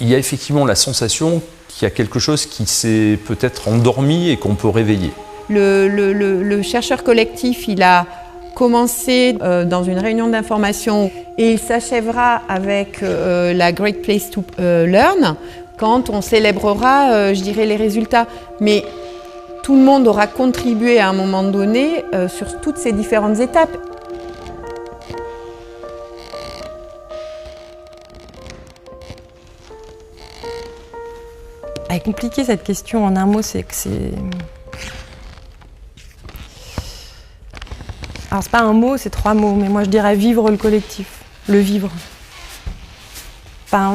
Il y a effectivement la sensation qu'il y a quelque chose qui s'est peut-être endormi et qu'on peut réveiller. Le chercheur collectif, il a commencé dans une réunion d'information et il s'achèvera avec la Great Place to Learn quand on célébrera, je dirais, les résultats. Mais tout le monde aura contribué à un moment donné sur toutes ces différentes étapes. Elle est compliquée cette question en un mot, c'est que c'est... Alors c'est pas un mot, c'est 3 mots, mais moi je dirais vivre le collectif, le vivre. Enfin,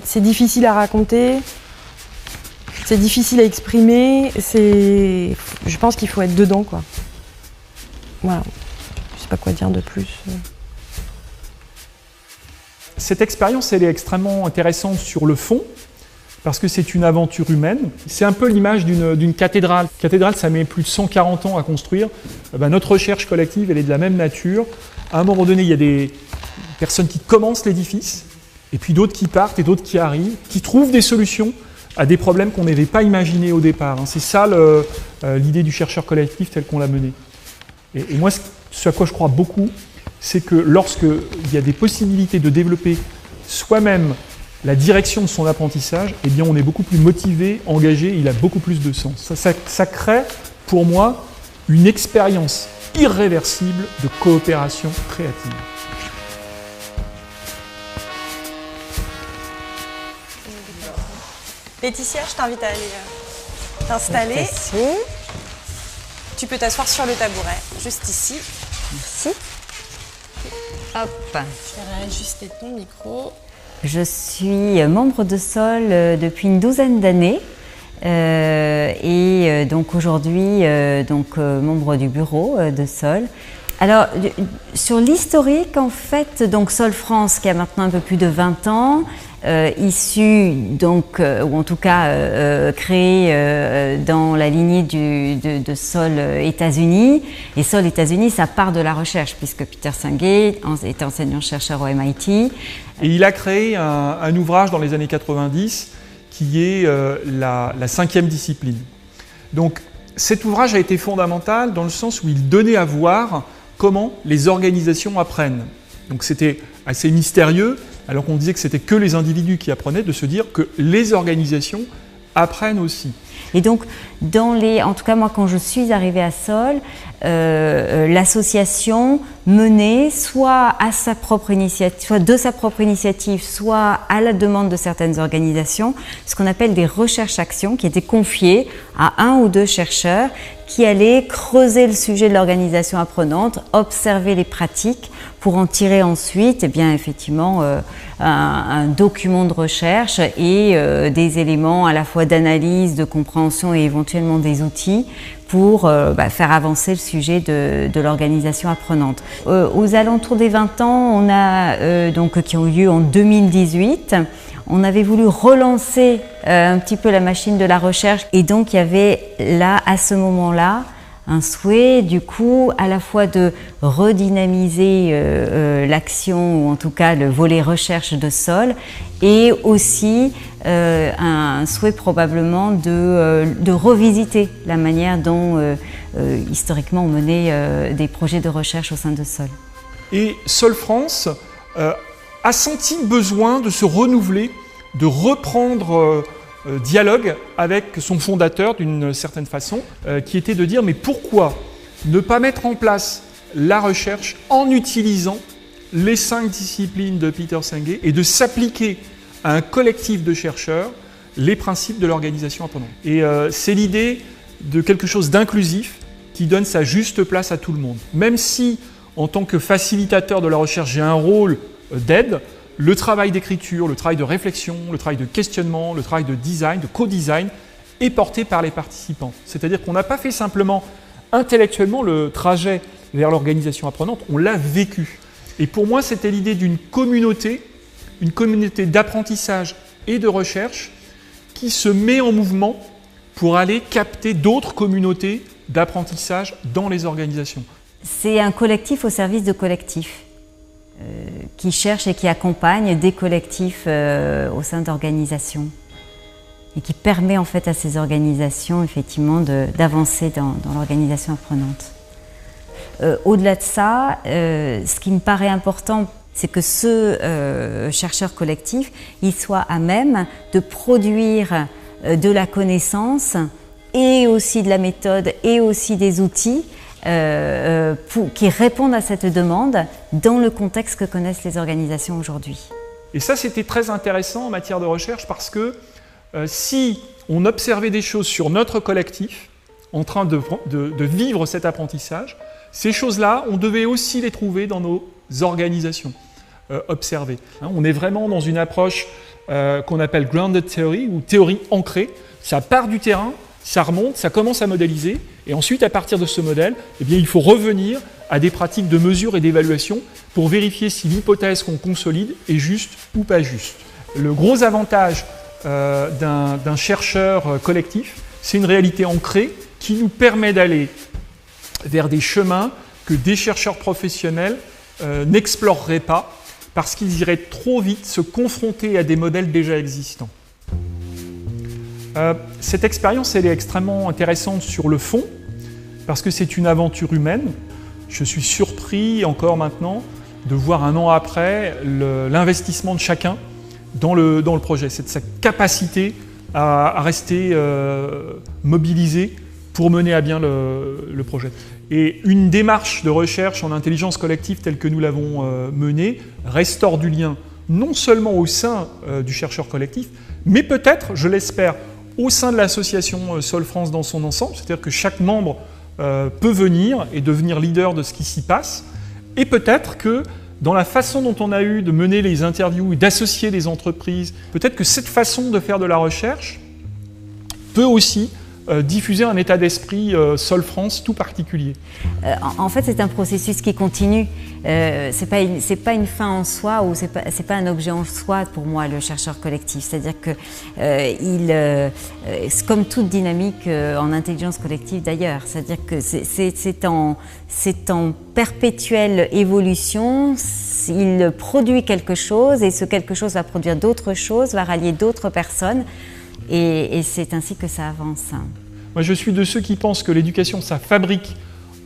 c'est difficile à raconter, c'est difficile à exprimer, je pense qu'il faut être dedans, quoi. Voilà, je sais pas quoi dire de plus. Cette expérience, elle est extrêmement intéressante sur le fond, parce que c'est une aventure humaine. C'est un peu l'image d'une cathédrale. Une cathédrale, ça met plus de 140 ans à construire. Notre recherche collective, elle est de la même nature. À un moment donné, il y a des personnes qui commencent l'édifice, et puis d'autres qui partent et d'autres qui arrivent, qui trouvent des solutions à des problèmes qu'on n'avait pas imaginés au départ. C'est ça l'idée du chercheur collectif tel qu'on l'a mené. Et moi, ce à quoi je crois beaucoup, c'est que lorsqu'il y a des possibilités de développer soi-même la direction de son apprentissage, eh bien on est beaucoup plus motivé, engagé, il a beaucoup plus de sens. Ça crée, pour moi, une expérience irréversible de coopération créative. Laetitia, je t'invite à aller t'installer. Merci. Tu peux t'asseoir sur le tabouret, juste ici. Merci. Hop. Je vais réajuster ton micro. Je suis membre de Sol depuis une douzaine d'années et donc aujourd'hui membre du bureau de Sol. Alors sur l'historique en fait, donc Sol France qui a maintenant un peu plus de 20 ans, issu donc ou en tout cas créé dans la lignée de Sol États-Unis. Et Sol États-Unis, ça part de la recherche puisque Peter Senge était enseignant-chercheur au MIT. Et il a créé un ouvrage dans les années 90 qui est la 5e discipline. Donc cet ouvrage a été fondamental dans le sens où il donnait à voir comment les organisations apprennent. Donc c'était assez mystérieux, alors qu'on disait que c'était que les individus qui apprenaient, de se dire que les organisations apprennent aussi. Et donc, en tout cas moi quand je suis arrivée à Sol, l'association menait soit à sa propre initiative, soit de sa propre initiative, soit à la demande de certaines organisations, ce qu'on appelle des recherches-actions qui étaient confiées à 1 ou 2 chercheurs qui allaient creuser le sujet de l'organisation apprenante, observer les pratiques pour en tirer ensuite effectivement un document de recherche et des éléments à la fois d'analyse, de compréhension et éventuellement des outils pour faire avancer le sujet de l'organisation apprenante. Aux alentours des 20 ans, on a qui ont eu lieu en 2018, on avait voulu relancer un petit peu la machine de la recherche et donc il y avait là, à ce moment-là, un souhait du coup à la fois de redynamiser l'action ou en tout cas le volet recherche de Sol et aussi un souhait probablement de revisiter la manière dont historiquement on menait des projets de recherche au sein de Sol. Et Sol France a senti le besoin de se renouveler, de reprendre dialogue avec son fondateur d'une certaine façon, qui était de dire mais pourquoi ne pas mettre en place la recherche en utilisant les 5 disciplines de Peter Senge et de s'appliquer à un collectif de chercheurs les principes de l'organisation apprenante. Et c'est l'idée de quelque chose d'inclusif qui donne sa juste place à tout le monde. Même si, en tant que facilitateur de la recherche, j'ai un rôle d'aide, le travail d'écriture, le travail de réflexion, le travail de questionnement, le travail de design, de co-design est porté par les participants. C'est-à-dire qu'on n'a pas fait simplement intellectuellement le trajet vers l'organisation apprenante, on l'a vécu. Et pour moi, c'était l'idée d'une communauté d'apprentissage et de recherche qui se met en mouvement pour aller capter d'autres communautés d'apprentissage dans les organisations. C'est un collectif au service de collectifs qui cherche et qui accompagne des collectifs au sein d'organisations et qui permet en fait à ces organisations effectivement d'avancer dans l'organisation apprenante. Au-delà de ça, ce qui me paraît important, c'est que ce chercheur collectif, il soit à même de produire de la connaissance et aussi de la méthode et aussi des outils qui répondent à cette demande dans le contexte que connaissent les organisations aujourd'hui. Et ça, c'était très intéressant en matière de recherche parce que si on observait des choses sur notre collectif en train de vivre cet apprentissage, ces choses-là, on devait aussi les trouver dans nos organisations observées. On est vraiment dans une approche qu'on appelle grounded theory ou théorie ancrée. Ça part du terrain, ça remonte, ça commence à modéliser et ensuite à partir de ce modèle, eh bien, il faut revenir à des pratiques de mesure et d'évaluation pour vérifier si l'hypothèse qu'on consolide est juste ou pas juste. Le gros avantage d'un chercheur collectif, c'est une réalité ancrée qui nous permet d'aller vers des chemins que des chercheurs professionnels n'exploreraient pas parce qu'ils iraient trop vite se confronter à des modèles déjà existants. Cette expérience, elle est extrêmement intéressante sur le fond parce que c'est une aventure humaine. Je suis surpris encore maintenant de voir un an après l'investissement de chacun dans le projet. C'est de sa capacité à rester mobilisé pour mener à bien le projet. Et une démarche de recherche en intelligence collective telle que nous l'avons menée restaure du lien non seulement au sein du chercheur collectif, mais peut-être, je l'espère, au sein de l'association Solfrance dans son ensemble, c'est-à-dire que chaque membre peut venir et devenir leader de ce qui s'y passe, et peut-être que dans la façon dont on a eu de mener les interviews et d'associer les entreprises, peut-être que cette façon de faire de la recherche peut aussi diffuser un état d'esprit Solfrance tout particulier. En fait, c'est un processus qui continue. C'est pas une fin en soi ou c'est pas un objet en soi pour moi, le chercheur collectif. C'est-à-dire que c'est comme toute dynamique en intelligence collective d'ailleurs. C'est-à-dire que c'est en perpétuelle évolution. Il produit quelque chose et ce quelque chose va produire d'autres choses, va rallier d'autres personnes. Et c'est ainsi que ça avance. Moi, je suis de ceux qui pensent que l'éducation, ça fabrique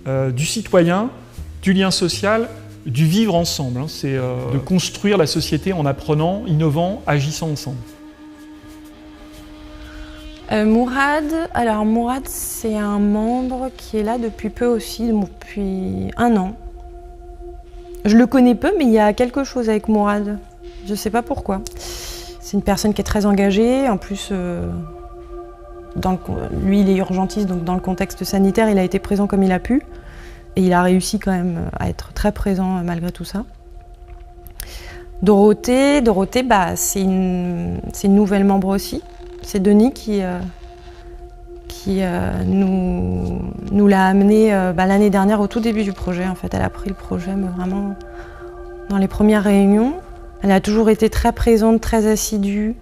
du citoyen, du lien social, du vivre ensemble. C'est de construire la société en apprenant, innovant, agissant ensemble. Mourad, c'est un membre qui est là depuis peu aussi, depuis 1 an. Je le connais peu, mais il y a quelque chose avec Mourad. Je ne sais pas pourquoi. C'est une personne qui est très engagée, en plus, lui il est urgentiste, donc dans le contexte sanitaire, il a été présent comme il a pu. Et il a réussi quand même à être très présent malgré tout ça. Dorothée, c'est une nouvelle membre aussi. C'est Denis qui nous l'a amenée l'année dernière au tout début du projet. En fait, elle a pris le projet mais vraiment dans les premières réunions. Elle a toujours été très présente, très assidue.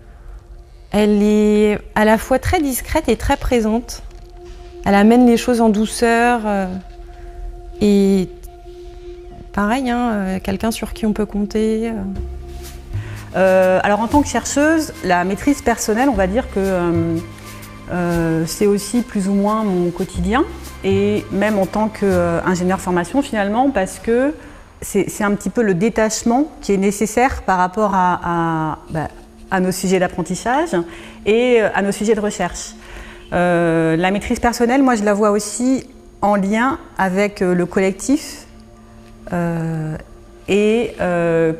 Elle est à la fois très discrète et très présente. Elle amène les choses en douceur. Et pareil, quelqu'un sur qui on peut compter. Alors en tant que chercheuse, la maîtrise personnelle, on va dire que c'est aussi plus ou moins mon quotidien. Et même en tant qu'ingénieur formation finalement, parce que c'est un petit peu le détachement qui est nécessaire par rapport à nos sujets d'apprentissage et à nos sujets de recherche. La maîtrise personnelle, moi je la vois aussi en lien avec le collectif et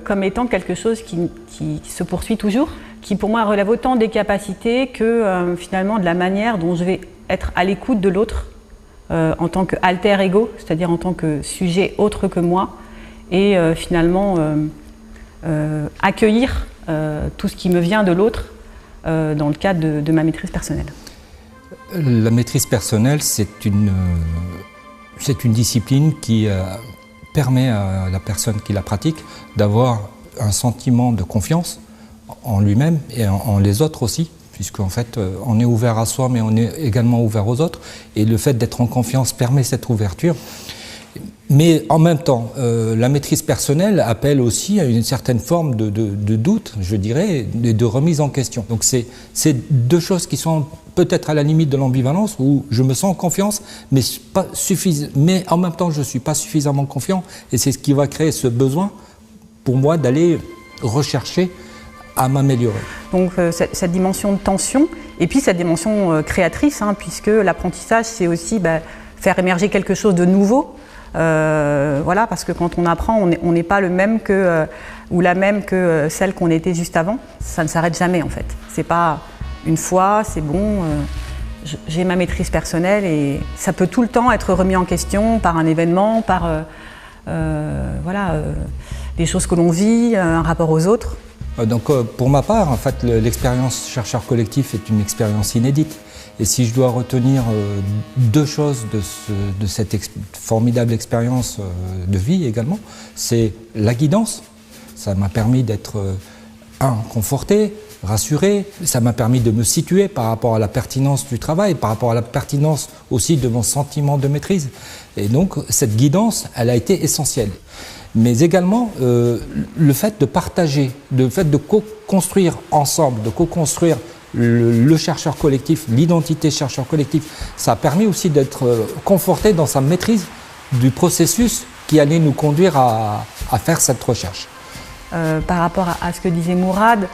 comme étant quelque chose qui se poursuit toujours, qui pour moi relève autant des capacités que finalement de la manière dont je vais être à l'écoute de l'autre en tant qu'alter ego, c'est-à-dire en tant que sujet autre que moi, et finalement accueillir tout ce qui me vient de l'autre dans le cadre de ma maîtrise personnelle. La maîtrise personnelle, c'est une discipline qui permet à la personne qui la pratique d'avoir un sentiment de confiance en lui-même et en les autres aussi, puisqu'en fait on est ouvert à soi mais on est également ouvert aux autres, et le fait d'être en confiance permet cette ouverture. Mais en même temps, la maîtrise personnelle appelle aussi à une certaine forme de doute, je dirais, de remise en question. Donc c'est deux choses qui sont peut-être à la limite de l'ambivalence, où je me sens en confiance, mais en même temps je ne suis pas suffisamment confiant, et c'est ce qui va créer ce besoin pour moi d'aller rechercher à m'améliorer. Donc cette dimension de tension, et puis cette dimension créatrice, puisque l'apprentissage c'est aussi faire émerger quelque chose de nouveau. Voilà, parce que quand on apprend, on n'est pas le même ou la même que celle qu'on était juste avant. Ça ne s'arrête jamais en fait. C'est pas une fois, c'est bon, j'ai ma maîtrise personnelle, et ça peut tout le temps être remis en question par un événement, par des choses que l'on vit, un rapport aux autres. Donc pour ma part, en fait, l'expérience chercheur collectif est une expérience inédite. Et si je dois retenir deux choses de cette formidable expérience de vie également, c'est la guidance. Ça m'a permis d'être, conforté, rassuré. Ça m'a permis de me situer par rapport à la pertinence du travail, par rapport à la pertinence aussi de mon sentiment de maîtrise. Et donc cette guidance, elle a été essentielle. Mais également le fait de partager, le fait de co-construire ensemble, de co-construire le chercheur collectif, l'identité chercheur collectif, ça a permis aussi d'être conforté dans sa maîtrise du processus qui allait nous conduire à faire cette recherche. Par rapport à ce que disait Mourad,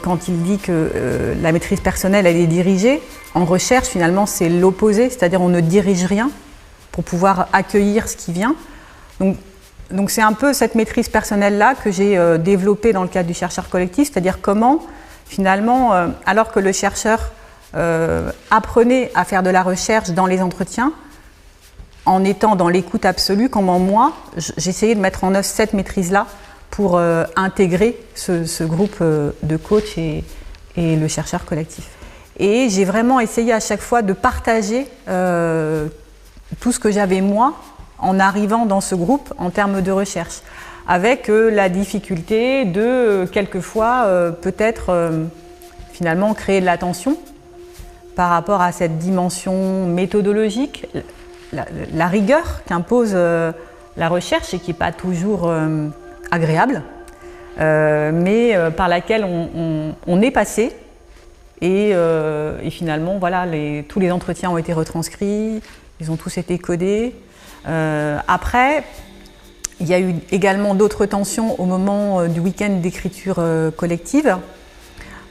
quand il dit que la maîtrise personnelle elle est dirigée, en recherche finalement c'est l'opposé, c'est-à-dire on ne dirige rien pour pouvoir accueillir ce qui vient. Donc c'est un peu cette maîtrise personnelle-là que j'ai développée dans le cadre du chercheur collectif, c'est-à-dire comment finalement, alors que le chercheur apprenait à faire de la recherche dans les entretiens, en étant dans l'écoute absolue, comment moi, j'essayais de mettre en œuvre cette maîtrise-là pour intégrer ce groupe de coachs et le chercheur collectif. Et j'ai vraiment essayé à chaque fois de partager tout ce que j'avais moi en arrivant dans ce groupe en termes de recherche, avec la difficulté de quelquefois peut-être finalement créer de la tension par rapport à cette dimension méthodologique, la rigueur qu'impose la recherche et qui n'est pas toujours agréable, mais par laquelle on est passé. Et finalement, voilà, tous les entretiens ont été retranscrits, ils ont tous été codés. Après, il y a eu également d'autres tensions au moment du week-end d'écriture collective,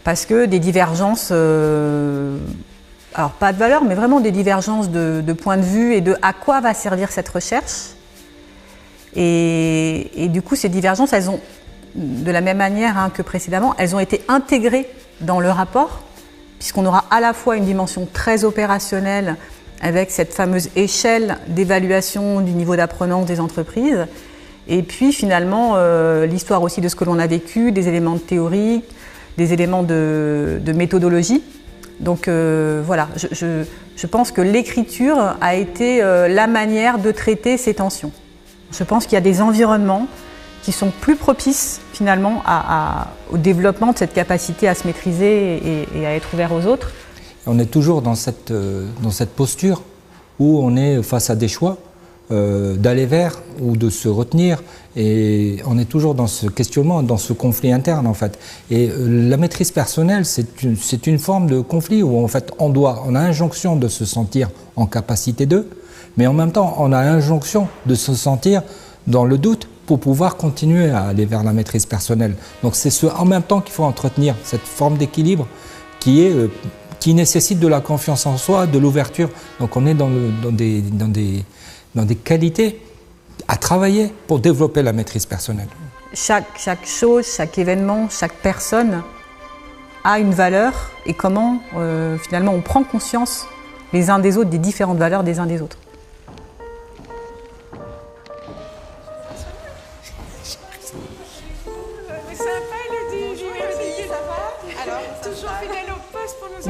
parce que des divergences, alors pas de valeur, mais vraiment des divergences de point de vue et de à quoi va servir cette recherche. Et du coup, ces divergences, elles ont, de la même manière que précédemment, elles ont été intégrées dans le rapport, puisqu'on aura à la fois une dimension très opérationnelle avec cette fameuse échelle d'évaluation du niveau d'apprenance des entreprises, et puis finalement l'histoire aussi de ce que l'on a vécu, des éléments de théorie, des éléments de méthodologie. Donc voilà, je pense que l'écriture a été la manière de traiter ces tensions. Je pense qu'il y a des environnements qui sont plus propices finalement au développement de cette capacité à se maîtriser et à être ouvert aux autres. On est toujours dans cette posture où on est face à des choix, d'aller vers ou de se retenir, et on est toujours dans ce questionnement, dans ce conflit interne en fait. Et la maîtrise personnelle, c'est une forme de conflit où en fait on a injonction de se sentir en capacité de, mais en même temps on a injonction de se sentir dans le doute pour pouvoir continuer à aller vers la maîtrise personnelle. Donc c'est en même temps qu'il faut entretenir cette forme d'équilibre qui nécessite de la confiance en soi, de l'ouverture. Donc on est dans des qualités à travailler pour développer la maîtrise personnelle. Chaque chose, chaque événement, chaque personne a une valeur, et comment finalement on prend conscience les uns des autres, des différentes valeurs des uns des autres.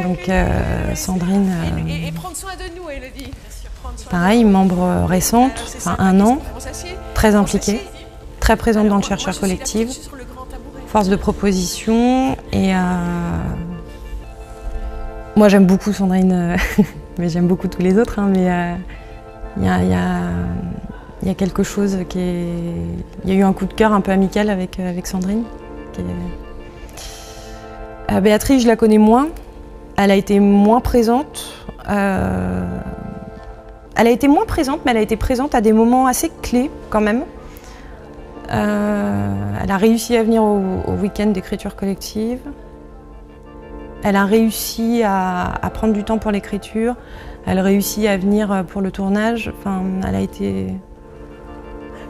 Donc Sandrine, et prendre soin de nous, Élodie. Pareil, membre récente, enfin 1 an, très impliquée, très présente dans le chercheur collectif, force de proposition. Et moi j'aime beaucoup Sandrine, mais j'aime beaucoup tous les autres, mais il y a Il y a quelque chose il y a eu un coup de cœur un peu amical avec Sandrine. Béatrice, je la connais moins. Elle a été moins présente. Elle a été moins présente, mais elle a été présente à des moments assez clés quand même. Elle a réussi à venir au week-end d'écriture collective. Elle a réussi à prendre du temps pour l'écriture. Elle a réussi à venir pour le tournage. Enfin, elle a été...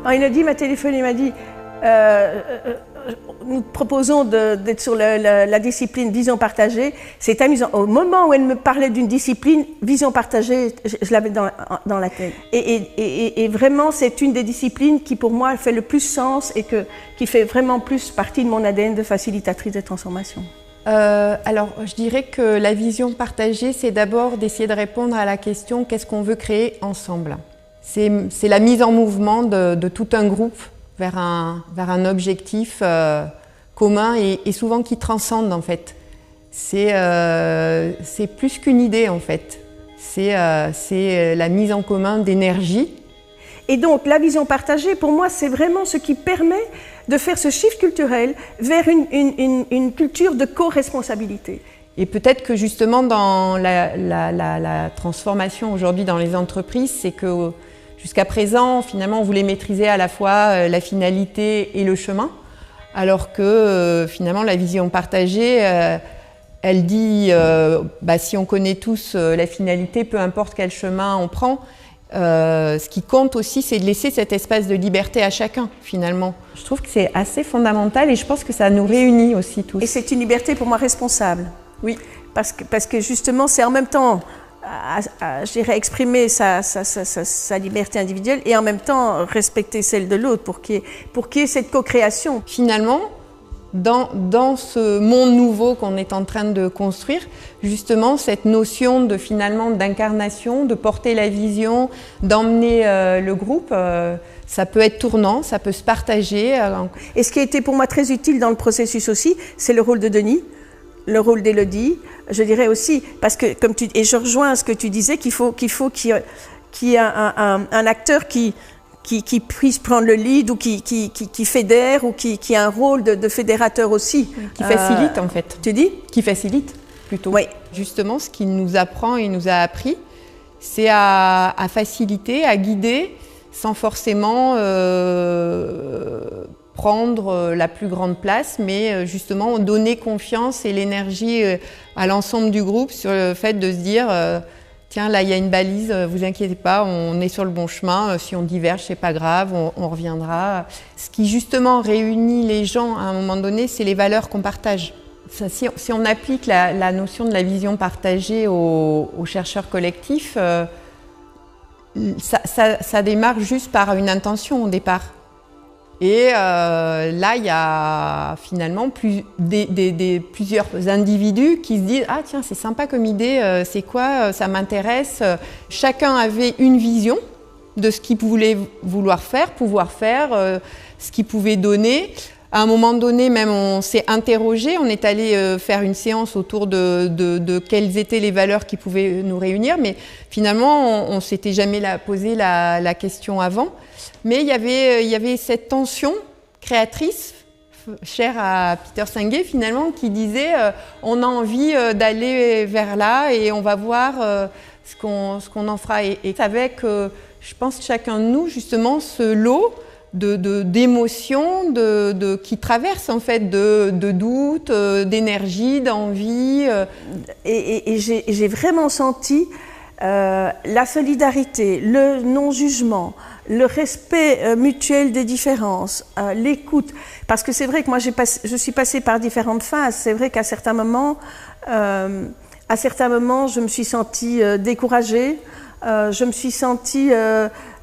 Elodie m'a téléphoné, il m'a dit nous te proposons d'être sur la discipline vision partagée. C'est amusant. Au moment où elle me parlait d'une discipline vision partagée, je l'avais dans la tête. Et vraiment, c'est une des disciplines qui, pour moi, fait le plus sens et qui fait vraiment plus partie de mon ADN de facilitatrice de transformation. Alors, je dirais que la vision partagée, c'est d'abord d'essayer de répondre à la question « qu'est-ce qu'on veut créer ensemble ?» C'est la mise en mouvement de tout un groupe vers un objectif commun et souvent qui transcende en fait. C'est plus qu'une idée en fait. C'est la mise en commun d'énergie. Et donc la vision partagée, pour moi, c'est vraiment ce qui permet de faire ce shift culturel vers une culture de co-responsabilité. Et peut-être que justement dans la transformation aujourd'hui dans les entreprises, c'est que jusqu'à présent, finalement, on voulait maîtriser à la fois la finalité et le chemin, alors que finalement, la vision partagée, elle dit si on connaît tous la finalité, peu importe quel chemin on prend, ce qui compte aussi, c'est de laisser cet espace de liberté à chacun, finalement. Je trouve que c'est assez fondamental et je pense que ça nous réunit aussi tous. Et c'est une liberté pour moi responsable, oui, parce que justement, c'est en même temps... je dirais exprimer sa liberté individuelle et en même temps respecter celle de l'autre pour qu'il y ait cette co-création. Finalement, dans ce monde nouveau qu'on est en train de construire, justement cette notion d'incarnation, de porter la vision, d'emmener le groupe, ça peut être tournant, ça peut se partager. Et ce qui a été pour moi très utile dans le processus aussi, c'est le rôle de Denis, le rôle d'Élodie, je dirais aussi, parce que et je rejoins ce que tu disais, qu'il faut qu'il y ait un acteur qui puisse prendre le lead ou qui fédère ou qui a un rôle de fédérateur aussi. Qui facilite en fait. Tu dis ? Qui facilite plutôt. Oui. Justement, ce qu'il nous apprend et nous a appris, c'est à faciliter, à guider, sans forcément prendre la plus grande place, mais justement donner confiance et l'énergie à l'ensemble du groupe sur le fait de se dire tiens, là il y a une balise, vous inquiétez pas, on est sur le bon chemin, si on diverge c'est pas grave, on reviendra. Ce qui justement réunit les gens à un moment donné, c'est les valeurs qu'on partage. Ça, si on applique la notion de la vision partagée aux chercheurs collectifs, ça démarre juste par une intention au départ. Et là, il y a finalement plusieurs individus qui se disent « Ah tiens, c'est sympa comme idée, c'est quoi, ça m'intéresse ». Chacun avait une vision de ce qu'il voulait pouvoir faire, ce qu'il pouvait donner. À un moment donné, même, on s'est interrogé, on est allé faire une séance autour de quelles étaient les valeurs qui pouvaient nous réunir, mais finalement, on ne s'était jamais posé la question avant. Mais il y avait cette tension créatrice, chère à Peter Senge finalement, qui disait on a envie d'aller vers là et on va voir ce qu'on en fera. Et avec, je pense, chacun de nous, justement, ce lot d'émotions qui traversent en fait de doutes, d'énergie, d'envie. Et j'ai vraiment senti la solidarité, le non-jugement, le respect mutuel des différences, l'écoute. Parce que c'est vrai que moi je suis passée par différentes phases. C'est vrai qu'à certains moments, je me suis sentie découragée. Je me suis sentie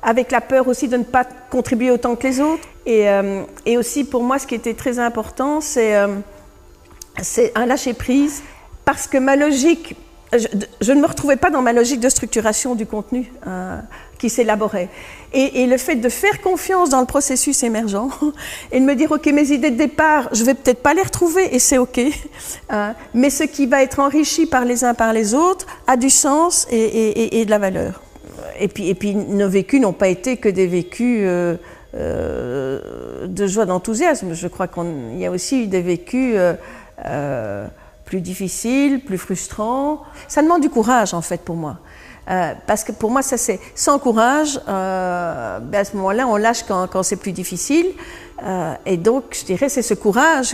avec la peur aussi de ne pas contribuer autant que les autres. Et aussi pour moi, ce qui était très important, c'est un lâcher-prise. Parce que ma logique, je ne me retrouvais pas dans ma logique de structuration du contenu qui s'élaborait. Et le fait de faire confiance dans le processus émergent et de me dire, OK, mes idées de départ, je ne vais peut-être pas les retrouver et c'est OK, mais ce qui va être enrichi par les uns par les autres a du sens et de la valeur. et puis nos vécus n'ont pas été que des vécus de joie, d'enthousiasme. Je crois qu'il y a aussi eu des vécus plus difficiles, plus frustrants. Ça demande du courage en fait pour moi. Parce que pour moi, ça c'est sans courage, à ce moment-là, on lâche quand c'est plus difficile. Et donc, je dirais, c'est ce courage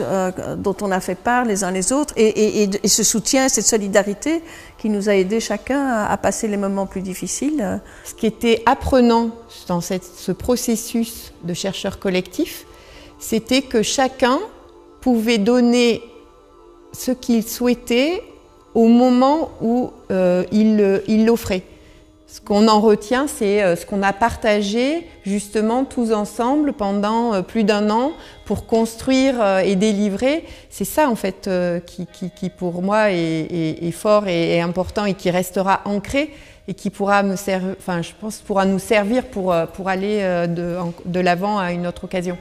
dont on a fait part les uns les autres et ce soutien, cette solidarité qui nous a aidés chacun à passer les moments plus difficiles. Ce qui était apprenant dans ce processus de chercheurs collectifs, c'était que chacun pouvait donner ce qu'il souhaitait au moment où il l'offrait. Ce qu'on en retient, c'est ce qu'on a partagé justement tous ensemble pendant plus d'1 an pour construire et délivrer. C'est ça en fait qui pour moi est fort et important et qui restera ancré et qui pourra me servir, enfin je pense pourra nous servir pour aller de l'avant à une autre occasion.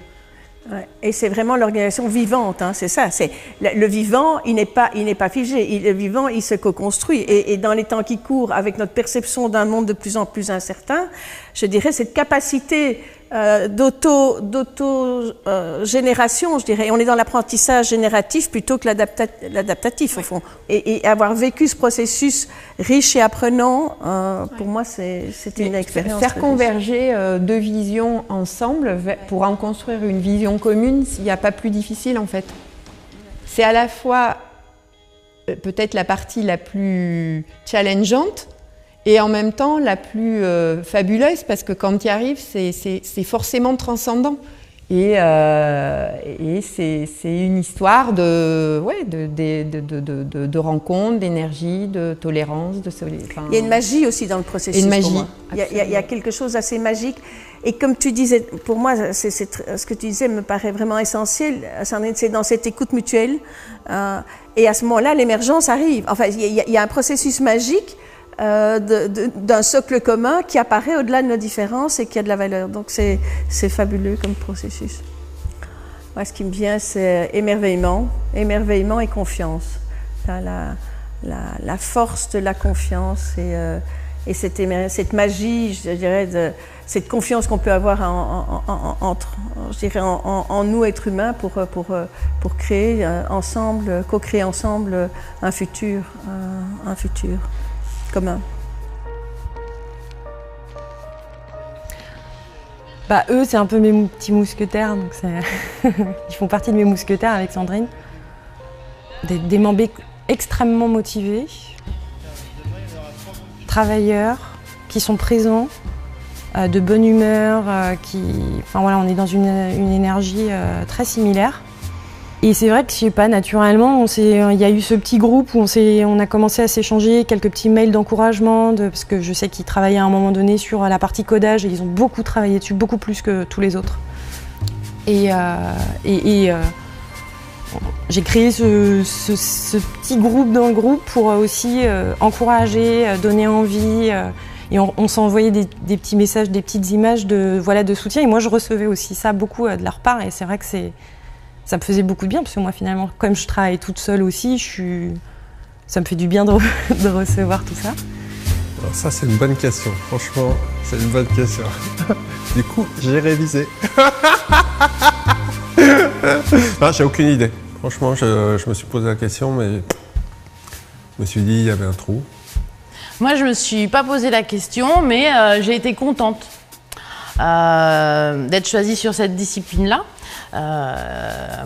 Ouais. Et c'est vraiment l'organisation vivante, hein, c'est ça. C'est le vivant, il n'est pas figé. Le vivant, il se co-construit. Et dans les temps qui courent, avec notre perception d'un monde de plus en plus incertain, je dirais cette capacité d'auto-génération, je dirais. On est dans l'apprentissage génératif plutôt que l'adaptatif, au fond. Et avoir vécu ce processus riche et apprenant, pour moi, c'était une expérience. Faire converger 2 visions ensemble pour en construire une vision commune, il n'y a pas plus difficile, en fait. C'est à la fois peut-être la partie la plus challengeante, et en même temps la plus fabuleuse, parce que quand tu y arrives, c'est forcément transcendant. Et c'est une histoire de rencontres, d'énergie, de tolérance, de solidarité. Il y a une magie aussi dans le processus. Une magie. Pour moi. Il y a quelque chose d'assez magique. Et comme tu disais, pour moi, ce que tu disais me paraît vraiment essentiel. C'est dans cette écoute mutuelle. Et à ce moment-là, l'émergence arrive. Enfin, il y a un processus magique d'un socle commun qui apparaît au-delà de nos différences et qui a de la valeur. Donc c'est fabuleux comme processus. Moi, ce qui me vient, c'est émerveillement et confiance. La force de la confiance et cette magie, je dirais, cette confiance qu'on peut avoir en nous, êtres humains, pour créer ensemble, co-créer ensemble un futur commun. Bah, eux, c'est un peu mes petits mousquetaires, donc ils font partie de mes mousquetaires avec Sandrine. Des membres extrêmement motivés, travailleurs, qui sont présents, de bonne humeur, enfin voilà, on est dans une énergie très similaire. Et c'est vrai que, je sais pas, naturellement, il y a eu ce petit groupe où on a commencé à s'échanger quelques petits mails d'encouragement, parce que je sais qu'ils travaillaient à un moment donné sur la partie codage et ils ont beaucoup travaillé dessus, beaucoup plus que tous les autres. Et j'ai créé ce petit groupe dans le groupe pour aussi encourager, donner envie. Et on s'envoyait des petits messages, des petites images de soutien. Et moi, je recevais aussi ça beaucoup de leur part. Et c'est vrai que ça me faisait beaucoup de bien, parce que moi, finalement, comme je travaille toute seule aussi, ça me fait du bien de recevoir tout ça. Alors ça, c'est une bonne question. Franchement, c'est une bonne question. Du coup, j'ai révisé. Non, j'ai aucune idée. Franchement, je me suis posé la question, mais je me suis dit, il y avait un trou. Moi, je me suis pas posé la question, mais j'ai été contente d'être choisie sur cette discipline-là.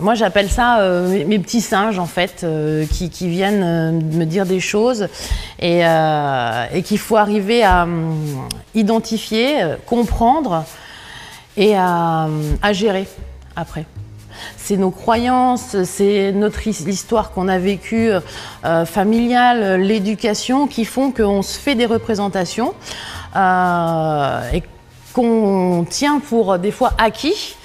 Moi, j'appelle ça mes petits singes, en fait, qui viennent me dire des choses et qu'il faut arriver à identifier, comprendre et à gérer après. C'est nos croyances, c'est l'histoire qu'on a vécue familiale, l'éducation qui font qu'on se fait des représentations et qu'on tient pour des fois acquis.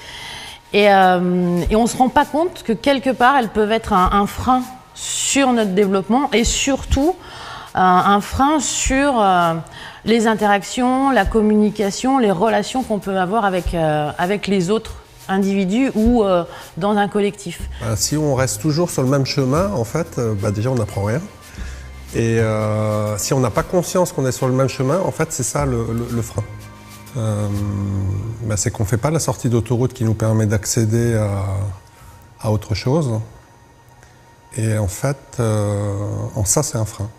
Et on ne se rend pas compte que quelque part, elles peuvent être un frein sur notre développement et surtout un frein sur les interactions, la communication, les relations qu'on peut avoir avec les autres individus ou dans un collectif. Si on reste toujours sur le même chemin, en fait, déjà on n'apprend rien. Et si on n'a pas conscience qu'on est sur le même chemin, en fait, c'est ça le frein. C'est qu'on ne fait pas la sortie d'autoroute qui nous permet d'accéder à autre chose. Et en fait, en ça, c'est un frein.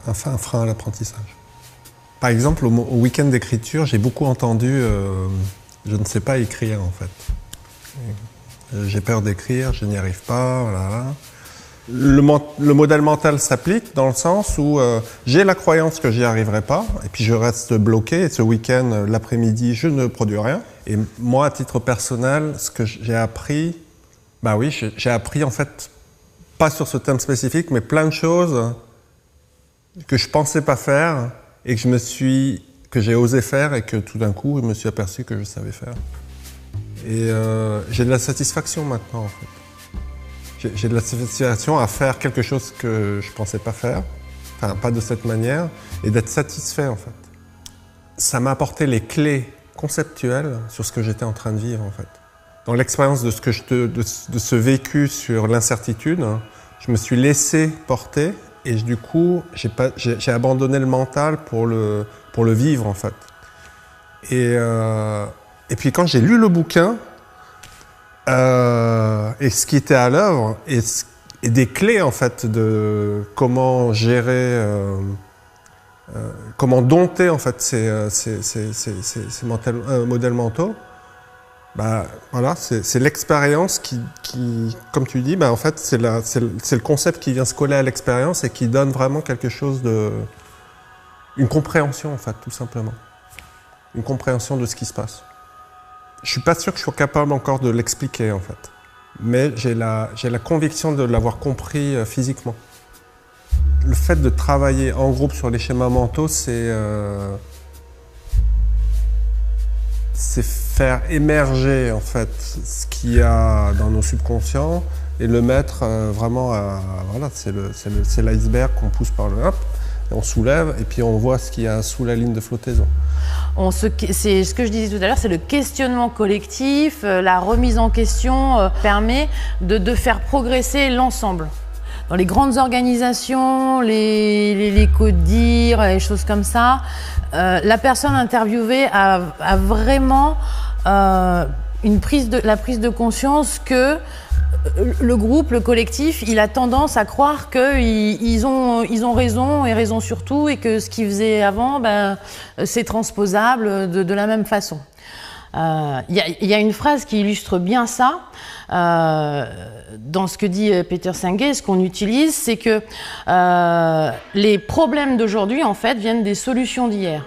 Un frein à l'apprentissage. Par exemple, au week-end d'écriture, j'ai beaucoup entendu je ne sais pas écrire, en fait. J'ai peur d'écrire, je n'y arrive pas, voilà. Le modèle mental s'applique dans le sens où j'ai la croyance que j'y arriverai pas, et puis je reste bloqué, et ce week-end, l'après-midi, je ne produis rien. Et moi, à titre personnel, ce que j'ai appris, j'ai appris en fait, pas sur ce thème spécifique, mais plein de choses que je pensais pas faire, et que j'ai osé faire, et que tout d'un coup, je me suis aperçu que je savais faire. Et j'ai de la satisfaction maintenant, en fait. J'ai de la satisfaction à faire quelque chose que je ne pensais pas faire, enfin pas de cette manière, et d'être satisfait en fait. Ça m'a apporté les clés conceptuelles sur ce que j'étais en train de vivre en fait. Dans l'expérience de ce vécu sur l'incertitude, je me suis laissé porter et du coup j'ai abandonné le mental pour le vivre en fait. Et puis quand j'ai lu le bouquin, et ce qui était à l'œuvre et des clés en fait de comment gérer, comment dompter en fait ces modèles mentaux. Voilà, c'est l'expérience qui, comme tu dis, en fait c'est le concept qui vient se coller à l'expérience et qui donne vraiment quelque chose une compréhension en fait tout simplement, une compréhension de ce qui se passe. Je ne suis pas sûr que je sois capable encore de l'expliquer en fait, mais j'ai la conviction de l'avoir compris physiquement. Le fait de travailler en groupe sur les schémas mentaux, c'est faire émerger en fait ce qu'il y a dans nos subconscients et le mettre vraiment voilà, c'est l'iceberg qu'on pousse par le hop. On soulève et puis on voit ce qu'il y a sous la ligne de flottaison. C'est ce que je disais tout à l'heure, c'est le questionnement collectif, la remise en question permet de faire progresser l'ensemble. Dans les grandes organisations, les CODIR, les choses comme ça, la personne interviewée a vraiment la prise de conscience que le groupe, le collectif, il a tendance à croire qu'ils ont raison et raison sur tout et que ce qu'ils faisaient avant, c'est transposable de la même façon. Il y a une phrase qui illustre bien ça dans ce que dit Peter Senge. Ce qu'on utilise, c'est que les problèmes d'aujourd'hui, en fait, viennent des solutions d'hier.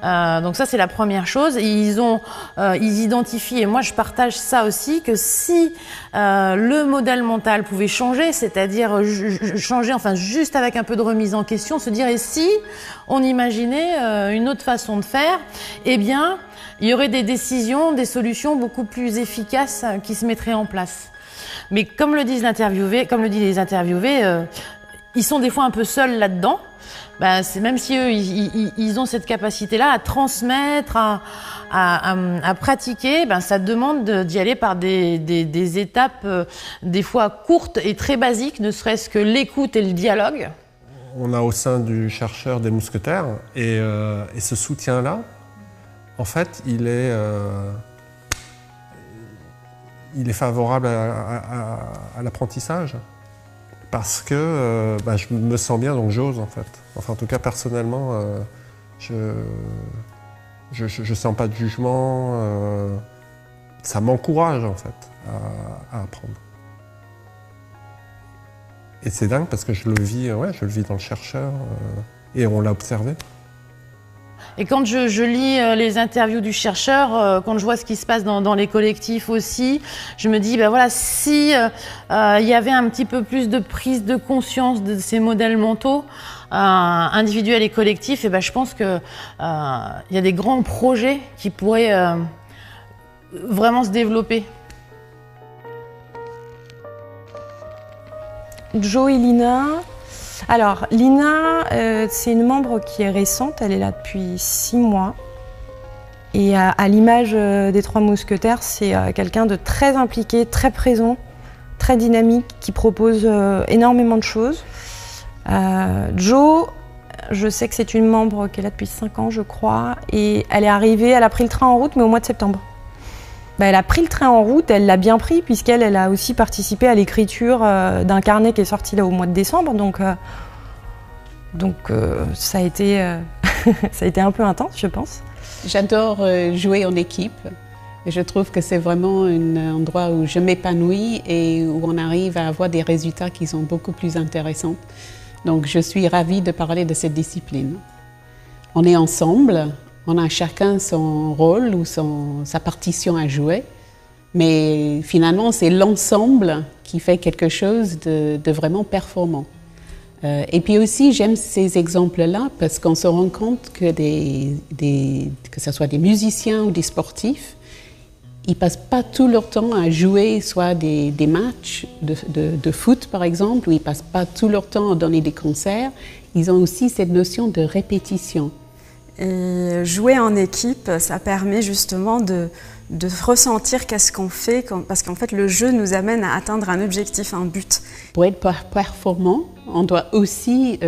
Donc ça, c'est la première chose. Ils identifient, et moi je partage ça aussi, que si le modèle mental pouvait changer, c'est-à-dire changer, enfin juste avec un peu de remise en question, se dire, et si on imaginait une autre façon de faire, eh bien, il y aurait des décisions, des solutions beaucoup plus efficaces qui se mettraient en place. Mais comme le disent les interviewés, ils sont des fois un peu seuls là-dedans. C'est même si eux, ils ont cette capacité-là à transmettre, à pratiquer, ça demande d'y aller par des étapes des fois courtes et très basiques, ne serait-ce que l'écoute et le dialogue. On a au sein du chercheur des mousquetaires, et ce soutien-là, en fait, il est favorable à l'apprentissage. Parce que je me sens bien, donc j'ose en fait. Enfin, en tout cas, personnellement, je sens pas de jugement. Ça m'encourage en fait à apprendre. Et c'est dingue parce que je le vis dans le chercheur et on l'a observé. Et quand je lis les interviews du chercheur, quand je vois ce qui se passe dans les collectifs aussi, je me dis, voilà, si il y avait un petit peu plus de prise de conscience de ces modèles mentaux, individuels et collectifs, et je pense qu'il y a des grands projets qui pourraient vraiment se développer. Jo et Lina. Alors, Lina, c'est une membre qui est récente, elle est là depuis 6 mois. Et à l'image des 3 mousquetaires, c'est quelqu'un de très impliqué, très présent, très dynamique, qui propose énormément de choses. Jo, je sais que c'est une membre qui est là depuis 5 ans, je crois, et elle est arrivée, elle a pris le train en route, mais au mois de septembre. Elle a pris le train en route, elle l'a bien pris, puisqu'elle a aussi participé à l'écriture d'un carnet qui est sorti là au mois de décembre, donc ça a été un peu intense, je pense. J'adore jouer en équipe. Et je trouve que c'est vraiment un endroit où je m'épanouis et où on arrive à avoir des résultats qui sont beaucoup plus intéressants. Donc je suis ravie de parler de cette discipline. On est ensemble, on a chacun son rôle ou sa partition à jouer, mais finalement c'est l'ensemble qui fait quelque chose de vraiment performant. Et puis aussi, j'aime ces exemples-là parce qu'on se rend compte que que ce soit des musiciens ou des sportifs, ils ne passent pas tout leur temps à jouer soit des matchs de foot, par exemple, ou ils ne passent pas tout leur temps à donner des concerts. Ils ont aussi cette notion de répétition. Et jouer en équipe, ça permet justement de ressentir qu'est-ce qu'on fait, parce qu'en fait, le jeu nous amène à atteindre un objectif, un but. Pour être performant, on doit aussi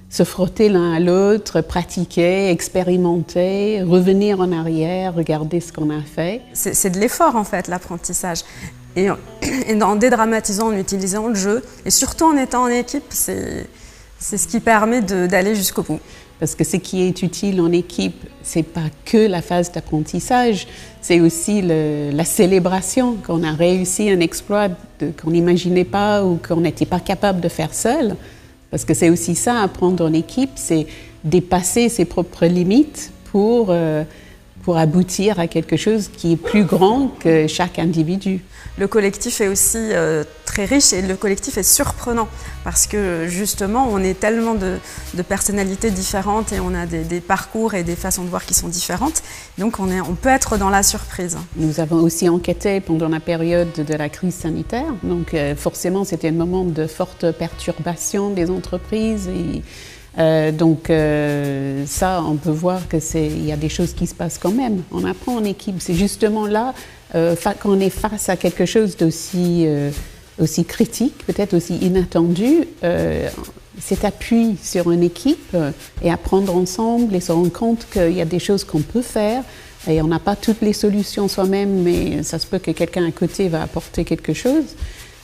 se frotter l'un à l'autre, pratiquer, expérimenter, revenir en arrière, regarder ce qu'on a fait. C'est de l'effort en fait, l'apprentissage. Et en dédramatisant, en utilisant le jeu, et surtout en étant en équipe, c'est ce qui permet d'aller jusqu'au bout. Parce que ce qui est utile en équipe, c'est pas que la phase d'apprentissage, c'est aussi la célébration, qu'on a réussi un exploit qu'on n'imaginait pas ou qu'on n'était pas capable de faire seul. Parce que c'est aussi ça, apprendre en équipe, c'est dépasser ses propres limites pour aboutir à quelque chose qui est plus grand que chaque individu. Le collectif est aussi très riche et le collectif est surprenant parce que justement on est tellement de personnalités différentes et on a des parcours et des façons de voir qui sont différentes, donc on peut être dans la surprise. Nous avons aussi enquêté pendant la période de la crise sanitaire, donc forcément c'était un moment de forte perturbation des entreprises et ça, on peut voir qu'il y a des choses qui se passent quand même. On apprend en équipe. C'est justement là, quand on est face à quelque chose d'aussi aussi critique, peut-être aussi inattendu, cet appui sur une équipe et apprendre ensemble et se rendre compte qu'il y a des choses qu'on peut faire. Et on n'a pas toutes les solutions soi-même, mais ça se peut que quelqu'un à côté va apporter quelque chose.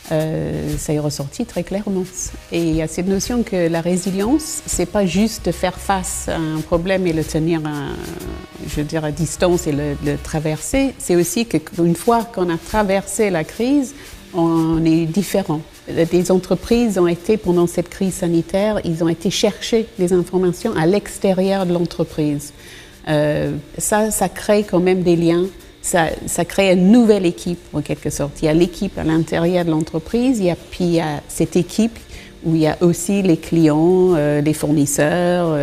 Ça est ressorti très clairement. Et il y a cette notion que la résilience, c'est pas juste de faire face à un problème et le tenir à distance et le traverser. C'est aussi qu'une fois qu'on a traversé la crise, on est différent. Des entreprises ont été, pendant cette crise sanitaire, ils ont été chercher des informations à l'extérieur de l'entreprise. Ça crée quand même des liens. Ça crée une nouvelle équipe, en quelque sorte. Il y a l'équipe à l'intérieur de l'entreprise, puis il y a cette équipe où il y a aussi les clients, les fournisseurs.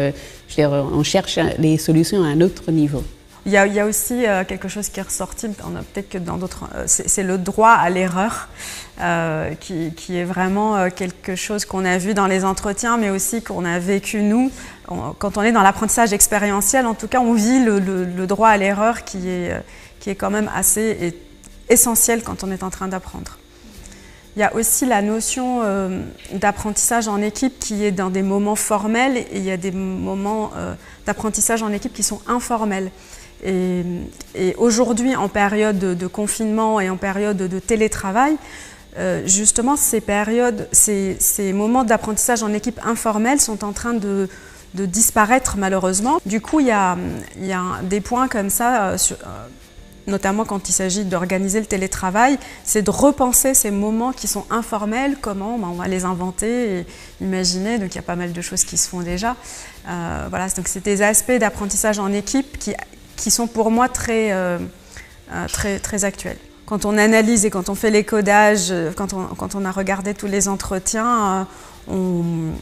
On cherche les solutions à un autre niveau. Il y a aussi quelque chose qui est ressorti, peut-être que dans d'autres... c'est le droit à l'erreur, qui est vraiment quelque chose qu'on a vu dans les entretiens, mais aussi qu'on a vécu nous. Quand on est dans l'apprentissage expérientiel, en tout cas, on vit le droit à l'erreur qui est quand même assez essentiel quand on est en train d'apprendre. Il y a aussi la notion d'apprentissage en équipe qui est dans des moments formels et il y a des moments d'apprentissage en équipe qui sont informels. Et aujourd'hui, en période de confinement et en période de télétravail, justement, ces moments d'apprentissage en équipe informels sont en train de disparaître malheureusement. Du coup, il y a des points comme ça, notamment quand il s'agit d'organiser le télétravail, c'est de repenser ces moments qui sont informels, comment on va les inventer et imaginer. Donc il y a pas mal de choses qui se font déjà. Voilà, donc c'est des aspects d'apprentissage en équipe qui sont pour moi très actuels. Quand on analyse et quand on fait les codages, quand on a regardé tous les entretiens, on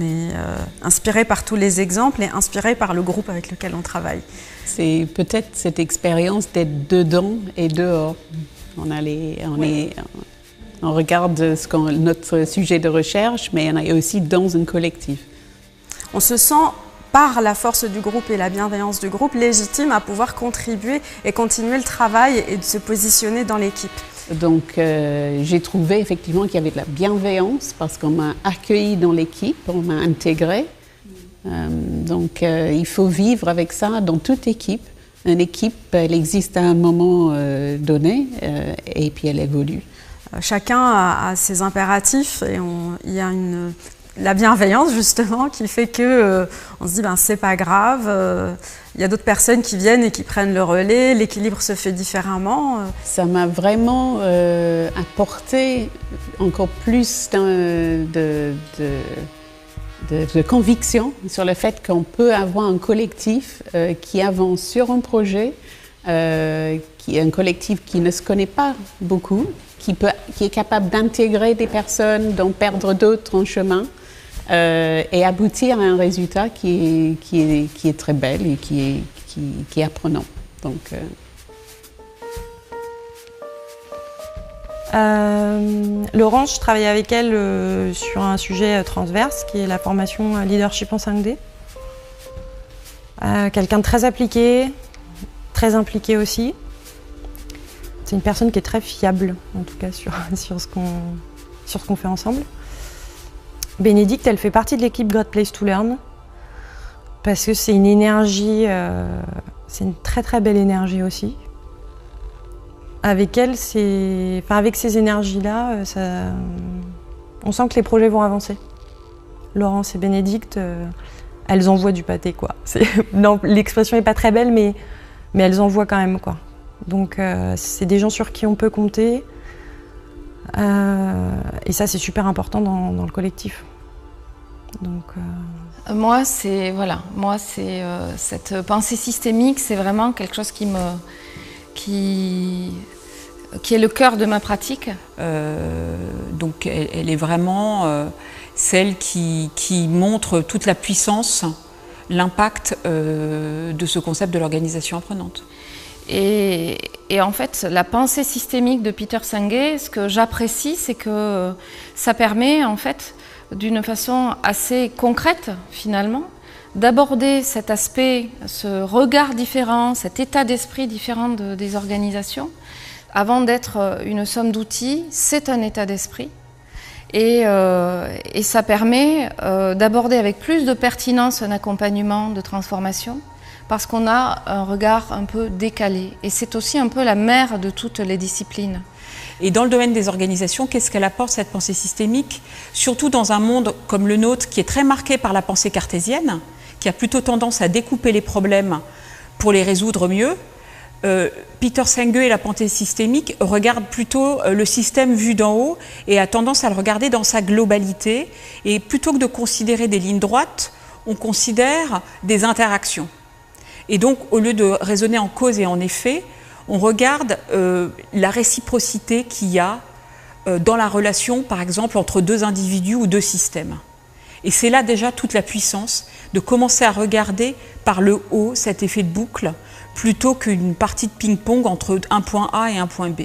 est inspiré par tous les exemples et inspiré par le groupe avec lequel on travaille. C'est peut-être cette expérience d'être dedans et dehors. On regarde notre sujet de recherche, mais on est aussi dans un collectif. On se sent, par la force du groupe et la bienveillance du groupe, légitime à pouvoir contribuer et continuer le travail et de se positionner dans l'équipe. Donc j'ai trouvé effectivement qu'il y avait de la bienveillance parce qu'on m'a accueilli dans l'équipe, on m'a intégré. Donc il faut vivre avec ça dans toute équipe. Une équipe, elle existe à un moment donné et puis elle évolue. Chacun a ses impératifs et il y a la bienveillance justement qui fait que on se dit c'est pas grave. Il y a d'autres personnes qui viennent et qui prennent le relais. L'équilibre se fait différemment. Ça m'a vraiment apporté encore plus de conviction sur le fait qu'on peut avoir un collectif qui avance sur un projet, qui est un collectif qui ne se connaît pas beaucoup, qui est capable d'intégrer des personnes, d'en perdre d'autres en chemin et aboutir à un résultat qui est très bel et qui est apprenant. Donc, Laurence, je travaille avec elle sur un sujet transverse qui est la formation leadership en 5D. Quelqu'un de très appliqué, très impliqué aussi. C'est une personne qui est très fiable, en tout cas sur ce qu'on fait ensemble. Bénédicte, elle fait partie de l'équipe Great Place to Learn parce que c'est une énergie, c'est une très très belle énergie aussi. Avec elle, avec ces énergies-là, on sent que les projets vont avancer. Laurence et Bénédicte, elles envoient du pâté, quoi. Non, l'expression n'est pas très belle, mais elles envoient quand même, quoi. Donc, c'est des gens sur qui on peut compter. Et ça, c'est super important dans le collectif. Donc, Moi, c'est cette pensée systémique, c'est vraiment quelque chose qui est le cœur de ma pratique. Donc elle est vraiment celle qui montre toute la puissance, l'impact de ce concept de l'organisation apprenante. Et en fait, la pensée systémique de Peter Senge, ce que j'apprécie, c'est que ça permet, en fait, d'une façon assez concrète, finalement, d'aborder cet aspect, ce regard différent, cet état d'esprit différent des organisations. Avant d'être une somme d'outils, c'est un état d'esprit. Et ça permet d'aborder avec plus de pertinence un accompagnement de transformation parce qu'on a un regard un peu décalé. Et c'est aussi un peu la mère de toutes les disciplines. Et dans le domaine des organisations, qu'est-ce qu'elle apporte, cette pensée systémique? Surtout dans un monde comme le nôtre qui est très marqué par la pensée cartésienne, qui a plutôt tendance à découper les problèmes pour les résoudre mieux. Peter Senge et la pensée systémique regardent plutôt le système vu d'en haut et a tendance à le regarder dans sa globalité. Et plutôt que de considérer des lignes droites, on considère des interactions. Et donc, au lieu de raisonner en cause et en effet, on regarde la réciprocité qu'il y a dans la relation, par exemple, entre deux individus ou deux systèmes. Et c'est là déjà toute la puissance de commencer à regarder par le haut cet effet de boucle plutôt qu'une partie de ping-pong entre un point A et un point B.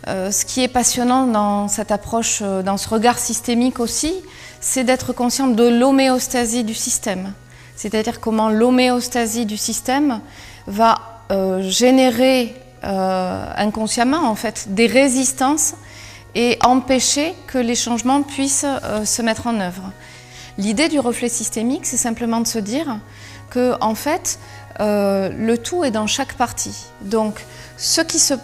Ce qui est passionnant dans cette approche, dans ce regard systémique aussi, c'est d'être conscient de l'homéostasie du système. C'est-à-dire comment l'homéostasie du système va générer inconsciemment en fait, des résistances et empêcher que les changements puissent se mettre en œuvre. L'idée du reflet systémique, c'est simplement de se dire que en fait, le tout est dans chaque partie. Donc,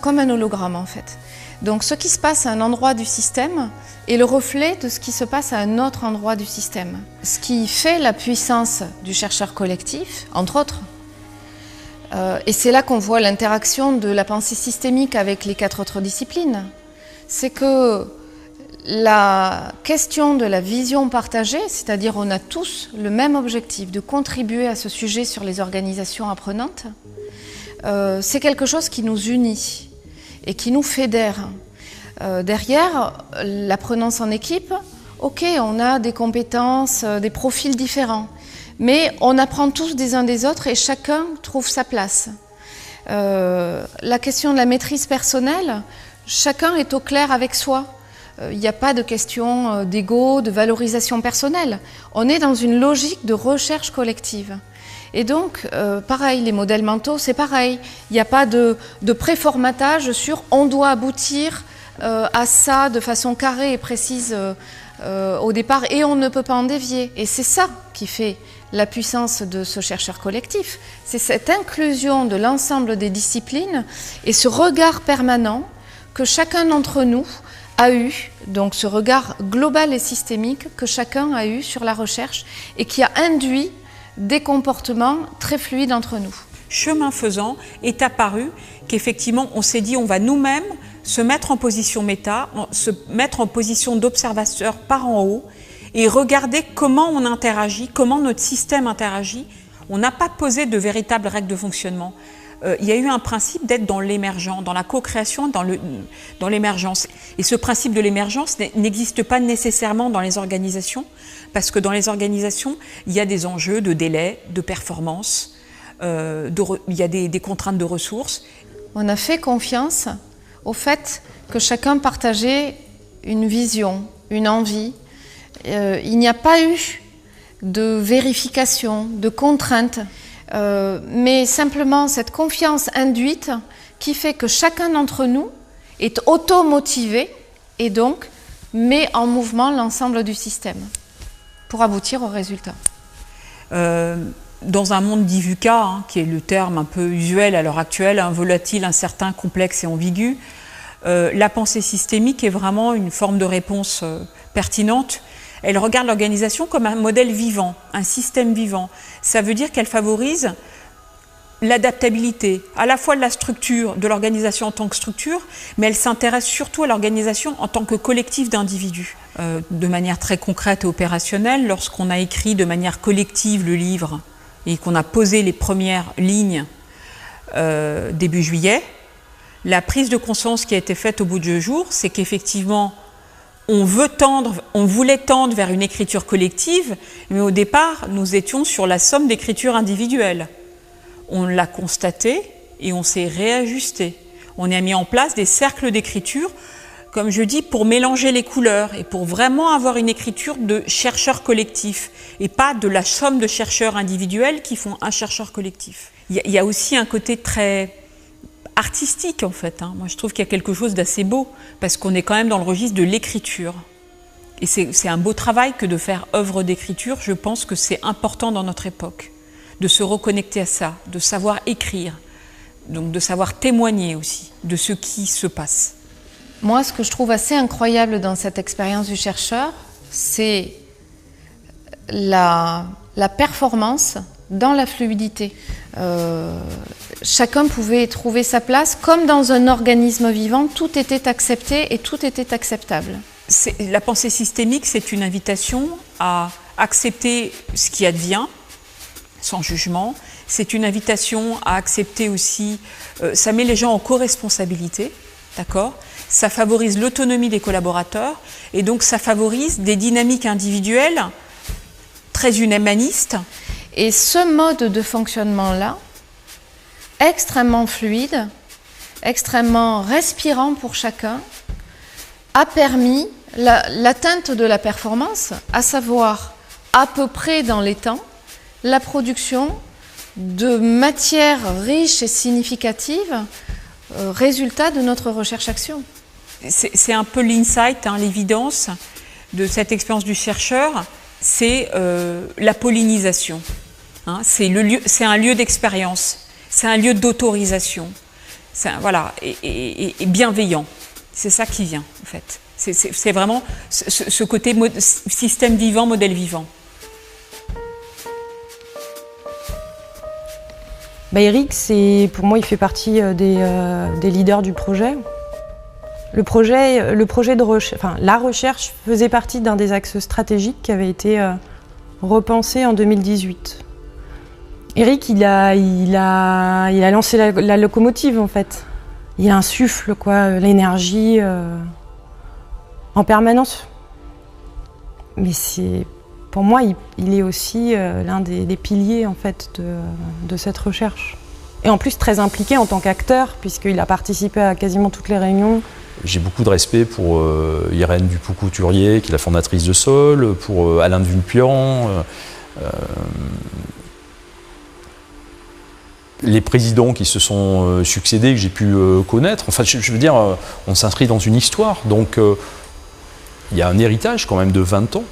comme un hologramme en fait. Donc, ce qui se passe à un endroit du système est le reflet de ce qui se passe à un autre endroit du système. Ce qui fait la puissance du chercheur collectif, entre autres. Et c'est là qu'on voit l'interaction de la pensée systémique avec les 4 autres disciplines. C'est que la question de la vision partagée, c'est-à-dire on a tous le même objectif de contribuer à ce sujet sur les organisations apprenantes, c'est quelque chose qui nous unit et qui nous fédère. Derrière, l'apprenance en équipe, ok, on a des compétences, des profils différents, mais on apprend tous des uns des autres et chacun trouve sa place. La question de la maîtrise personnelle, chacun est au clair avec soi. Il n'y a pas de question d'ego, de valorisation personnelle. On est dans une logique de recherche collective. Et donc, pareil, les modèles mentaux, c'est pareil. Il n'y a pas de préformatage sur on doit aboutir à ça de façon carrée et précise au départ et on ne peut pas en dévier. Et c'est ça qui fait la puissance de ce chercheur collectif. C'est cette inclusion de l'ensemble des disciplines et ce regard permanent que chacun d'entre nous a eu, donc ce regard global et systémique que chacun a eu sur la recherche et qui a induit des comportements très fluides entre nous. Chemin faisant, est apparu qu'effectivement, on s'est dit on va nous-mêmes se mettre en position méta, se mettre en position d'observateur par en haut et regarder comment on interagit, comment notre système interagit. On n'a pas posé de véritables règles de fonctionnement. Il y a eu un principe d'être dans l'émergent, dans la co-création, dans l'émergence. Et ce principe de l'émergence n'existe pas nécessairement dans les organisations, parce que dans les organisations, il y a des enjeux de délai, de performance, il y a des contraintes de ressources. On a fait confiance au fait que chacun partageait une vision, une envie. Il n'y a pas eu de vérification, de contraintes, mais simplement cette confiance induite qui fait que chacun d'entre nous est auto-motivé et donc met en mouvement l'ensemble du système pour aboutir au résultat. Dans un monde d'IVUCA, qui est le terme un peu usuel à l'heure actuelle, volatile, incertain, complexe et ambigu, la pensée systémique est vraiment une forme de réponse pertinente. Elle regarde l'organisation comme un modèle vivant, un système vivant. Ça veut dire qu'elle favorise l'adaptabilité, à la fois de la structure, de l'organisation en tant que structure, mais elle s'intéresse surtout à l'organisation en tant que collectif d'individus. De manière très concrète et opérationnelle, lorsqu'on a écrit de manière collective le livre et qu'on a posé les premières lignes début juillet, la prise de conscience qui a été faite au bout de 2 jours, c'est qu'effectivement, on voulait tendre vers une écriture collective, mais au départ, nous étions sur la somme d'écritures individuelles. On l'a constaté et on s'est réajusté. On a mis en place des cercles d'écriture, comme je dis, pour mélanger les couleurs et pour vraiment avoir une écriture de chercheurs collectifs et pas de la somme de chercheurs individuels qui font un chercheur collectif. Il y a aussi un côté très artistique en fait. Moi je trouve qu'il y a quelque chose d'assez beau parce qu'on est quand même dans le registre de l'écriture. Et c'est un beau travail que de faire œuvre d'écriture. Je pense que c'est important dans notre époque de se reconnecter à ça, de savoir écrire, donc de savoir témoigner aussi de ce qui se passe. Moi, ce que je trouve assez incroyable dans cette expérience du chercheur, c'est la performance dans la fluidité. Chacun pouvait trouver sa place, comme dans un organisme vivant, tout était accepté et tout était acceptable. La pensée systémique, c'est une invitation à accepter ce qui advient, sans jugement. C'est une invitation à accepter aussi, ça met les gens en co-responsabilité, d'accord ? Ça favorise l'autonomie des collaborateurs et donc ça favorise des dynamiques individuelles très humanistes. Et ce mode de fonctionnement-là, extrêmement fluide, extrêmement respirant pour chacun, a permis l'atteinte de la performance, à savoir à peu près dans les temps, la production de matières riches et significatives, résultat de notre recherche-action. C'est un peu l'insight, l'évidence de cette expérience du chercheur, c'est la pollinisation. C'est un lieu d'expérience, c'est un lieu d'autorisation, voilà, et bienveillant. C'est ça qui vient, en fait. C'est vraiment ce côté système vivant, modèle vivant. Eric, pour moi, il fait partie des leaders du projet. Le projet de recherche, la recherche faisait partie d'un des axes stratégiques qui avait été repensé en 2018. Eric, il a lancé la locomotive en fait. Il insuffle l'énergie en permanence. Mais pour moi, il est aussi l'un des piliers en fait de cette recherche. Et en plus très impliqué en tant qu'acteur, puisqu'il a participé à quasiment toutes les réunions. J'ai beaucoup de respect pour Irène Dupont-Couturier, qui est la fondatrice de Sol, pour Alain de Vulpian. les présidents qui se sont succédés, que j'ai pu connaître. Enfin, je veux dire, on s'inscrit dans une histoire. Donc, il y a un héritage quand même de 20 ans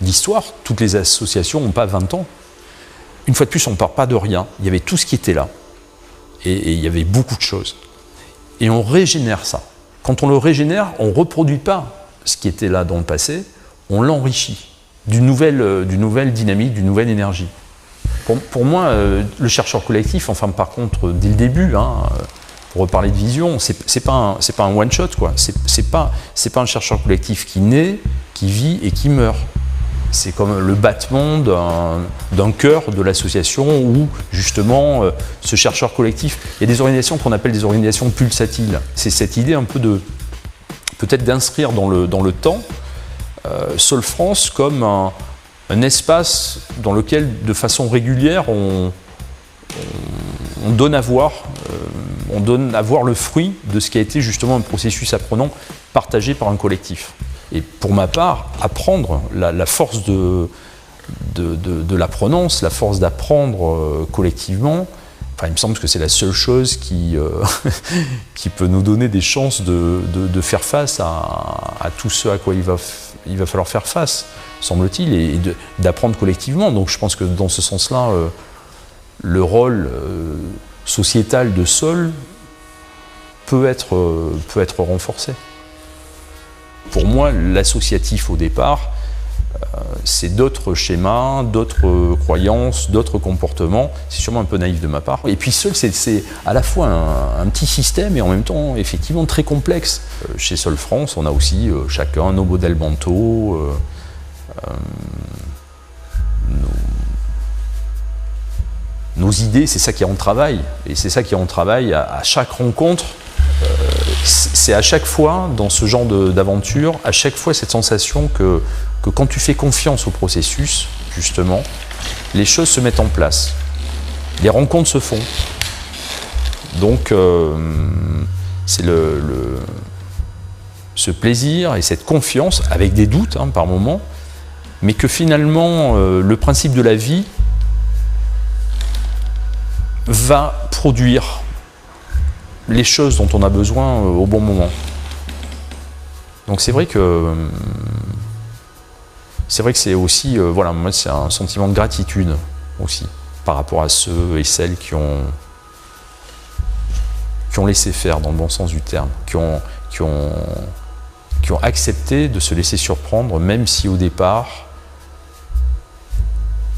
d'histoire. Toutes les associations n'ont pas 20 ans. Une fois de plus, on ne part pas de rien. Il y avait tout ce qui était là. Et il y avait beaucoup de choses. Et on régénère ça. Quand on le régénère, on ne reproduit pas ce qui était là dans le passé, on l'enrichit d'une nouvelle dynamique, d'une nouvelle énergie. Pour moi, le chercheur collectif, enfin par contre, dès le début, pour reparler de vision, c'est pas un one-shot, quoi. C'est pas un chercheur collectif qui naît, qui vit et qui meurt. C'est comme le battement d'un cœur de l'association où, justement, ce chercheur collectif, il y a des organisations qu'on appelle des organisations pulsatiles. C'est cette idée un peu peut-être d'inscrire dans le temps Solfrance comme un espace dans lequel, de façon régulière, on donne à voir le fruit de ce qui a été justement un processus apprenant partagé par un collectif. Et pour ma part, apprendre la force de l'apprenance, la force d'apprendre collectivement, enfin, il me semble que c'est la seule chose qui peut nous donner des chances de faire face à tout ce à quoi il va falloir faire face, semble-t-il, et d'apprendre collectivement. Donc je pense que dans ce sens-là, le rôle sociétal de Sol peut être renforcé. Pour moi, l'associatif au départ, c'est d'autres schémas, d'autres croyances, d'autres comportements. C'est sûrement un peu naïf de ma part. Et puis Sol, c'est à la fois un petit système et en même temps, effectivement, très complexe. Chez Solfrance, on a aussi chacun nos modèles mentaux, nos idées. C'est ça qui est en travail. Et c'est ça qui est en travail à chaque rencontre. C'est à chaque fois, dans ce genre d'aventure, à chaque fois cette sensation que quand tu fais confiance au processus, justement, les choses se mettent en place. Les rencontres se font. Donc, c'est ce plaisir et cette confiance, avec des doutes par moment, mais que finalement, le principe de la vie va produire les choses dont on a besoin au bon moment. Donc c'est vrai que c'est aussi, voilà, moi c'est un sentiment de gratitude aussi par rapport à ceux et celles qui ont laissé faire dans le bon sens du terme, qui ont accepté de se laisser surprendre, même si au départ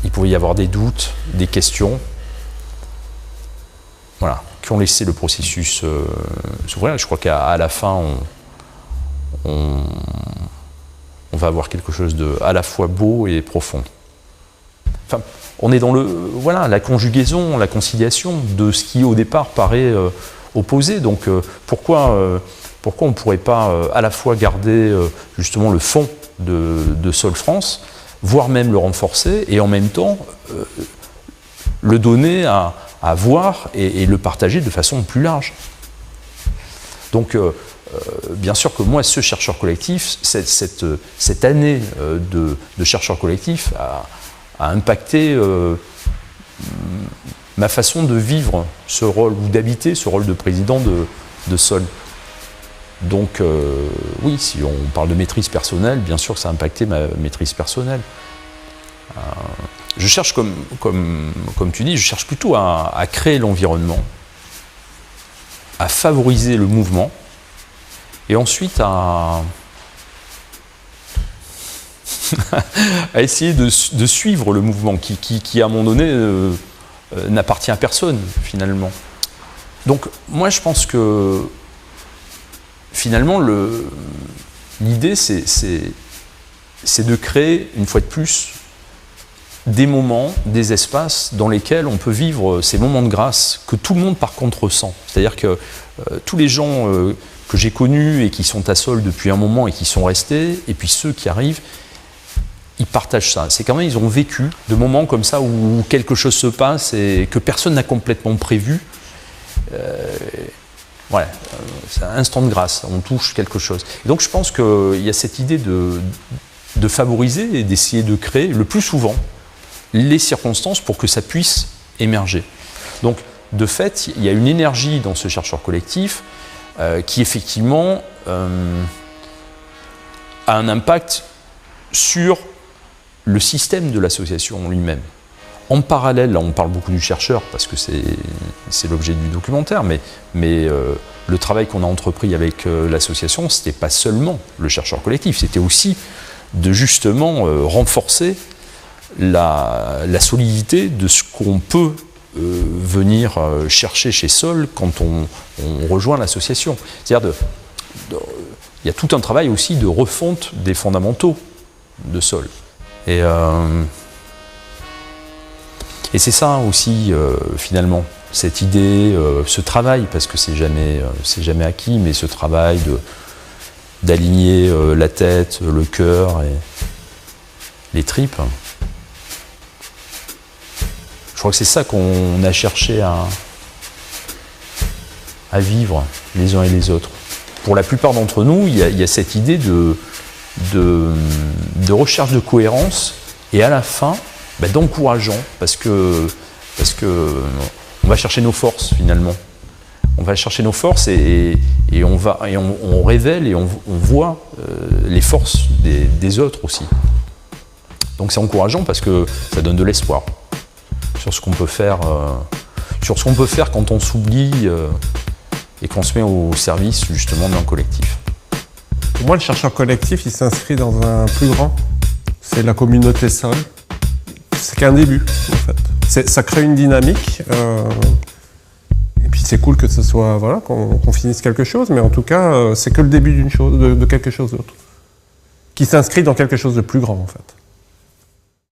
il pouvait y avoir des doutes, des questions. Voilà, qui ont laissé le processus s'ouvrir. Je crois qu'à la fin, on va avoir quelque chose de à la fois beau et profond. Enfin, on est dans la conjugaison, la conciliation de ce qui au départ paraît opposé. Donc pourquoi on ne pourrait pas à la fois garder justement le fond de Solfrance, voire même le renforcer, et en même temps le donner à voir et le partager de façon plus large. Donc, bien sûr que moi, ce chercheur collectif, cette année de chercheur collectif a impacté ma façon de vivre ce rôle, ou d'habiter ce rôle de président de Sol. Donc, oui, si on parle de maîtrise personnelle, bien sûr que ça a impacté ma maîtrise personnelle. Je cherche, comme tu dis, je cherche plutôt à créer l'environnement, à favoriser le mouvement, et ensuite à essayer de suivre le mouvement qui à un moment donné, n'appartient à personne, finalement. Donc, moi, je pense que, finalement, l'idée, c'est de créer, une fois de plus, des moments, des espaces dans lesquels on peut vivre ces moments de grâce que tout le monde par contre ressent. C'est-à-dire que tous les gens que j'ai connus et qui sont à Sol depuis un moment et qui sont restés, et puis ceux qui arrivent, ils partagent ça. C'est quand même, ils ont vécu de moments comme ça où quelque chose se passe et que personne n'a complètement prévu. Voilà, c'est un instant de grâce, on touche quelque chose. Et donc je pense qu'il y a cette idée de favoriser et d'essayer de créer le plus souvent les circonstances pour que ça puisse émerger. Donc, de fait, il y a une énergie dans ce chercheur collectif qui, effectivement, a un impact sur le système de l'association lui-même. En parallèle, là on parle beaucoup du chercheur parce que c'est l'objet du documentaire, mais le travail qu'on a entrepris avec l'association, ce n'était pas seulement le chercheur collectif, c'était aussi de justement renforcer la solidité de ce qu'on peut venir chercher chez Sol quand on rejoint l'association. C'est-à-dire il y a tout un travail aussi de refonte des fondamentaux de Sol. Et c'est ça aussi, finalement, cette idée, ce travail, parce que c'est jamais acquis, mais ce travail d'aligner la tête, le cœur et les tripes. Je crois que c'est ça qu'on a cherché à vivre les uns et les autres. Pour la plupart d'entre nous, il y a cette idée de recherche de cohérence et à la fin d'encourageant parce que on va chercher nos forces finalement. On va chercher nos forces et on révèle et on voit les forces des autres aussi. Donc c'est encourageant parce que ça donne de l'espoir sur ce qu'on peut faire, quand on s'oublie et qu'on se met au service justement d'un collectif. Pour moi, le chercheur collectif, il s'inscrit dans un plus grand. C'est la communauté Sol. C'est qu'un début, en fait. Ça crée une dynamique. Et puis c'est cool que ce soit, voilà, qu'on finisse quelque chose, mais en tout cas, c'est que le début d'une chose, de quelque chose d'autre. Qui s'inscrit dans quelque chose de plus grand, en fait.